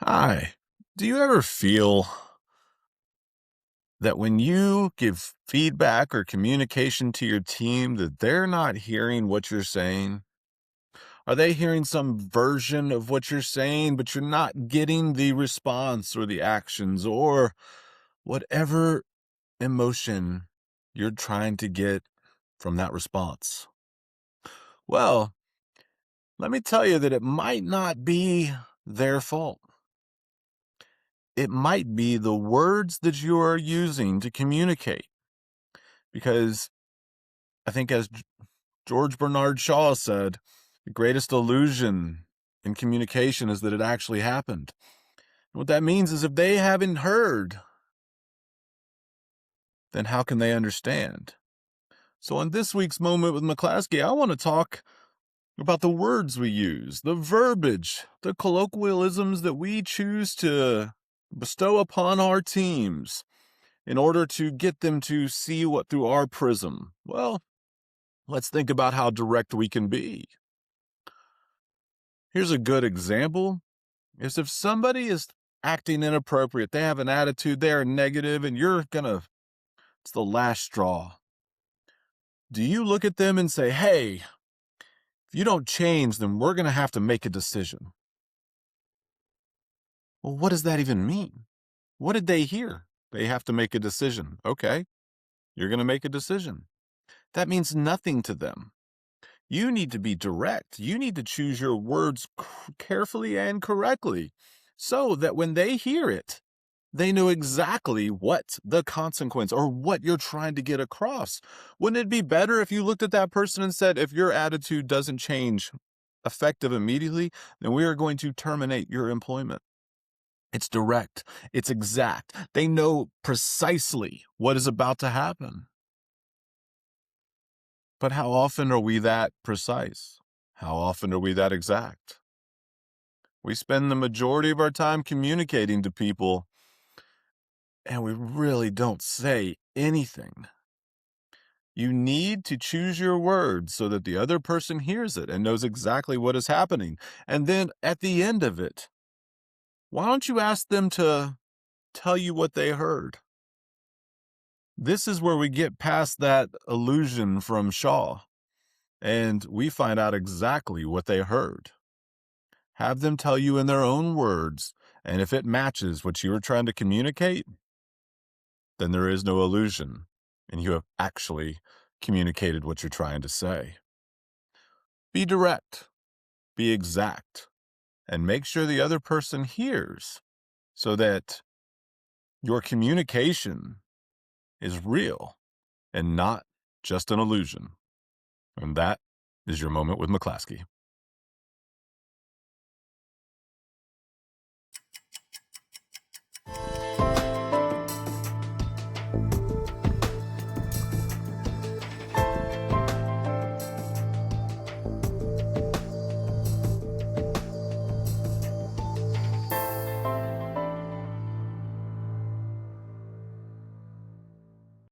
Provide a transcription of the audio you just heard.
Hi. Do you ever feel that when you give feedback or communication to your team that they're not hearing what you're saying? Are they hearing some version of what you're saying, but you're not getting the response or the actions or whatever emotion you're trying to get from that response? Well, let me tell you that it might not be their fault. It might be the words that you are using to communicate. Because I think, as George Bernard Shaw said, the greatest illusion in communication is that it actually happened. What that means is if they haven't heard, then how can they understand? So, on this week's Moment with McClaskey, I want to talk about the words we use, the verbiage, the colloquialisms that we choose to bestow upon our teams in order to get them to see what through our prism. Well, let's think about how direct we can be. Here's a good example is if somebody is acting inappropriate, they have an attitude, they're negative, and it's the last straw. Do you look at them and say, hey, if you don't change, then we're going to have to make a decision? Well, what does that even mean? What did they hear? They have to make a decision. Okay, you're going to make a decision. That means nothing to them. You need to be direct. You need to choose your words carefully and correctly so that when they hear it, they know exactly what the consequence or what you're trying to get across. Wouldn't it be better if you looked at that person and said, if your attitude doesn't change effective immediately, then we are going to terminate your employment? It's direct. It's exact. They know precisely what is about to happen. But how often are we that precise? How often are we that exact? We spend the majority of our time communicating to people, and we really don't say anything. You need to choose your words so that the other person hears it and knows exactly what is happening. And then at the end of it, why don't you ask them to tell you what they heard? This is where we get past that illusion from Shaw, and we find out exactly what they heard. Have them tell you in their own words, and if it matches what you were trying to communicate, then there is no illusion, and you have actually communicated what you're trying to say. Be direct, be exact, and make sure the other person hears so that your communication is real and not just an illusion. And that is your Moment with McClaskey.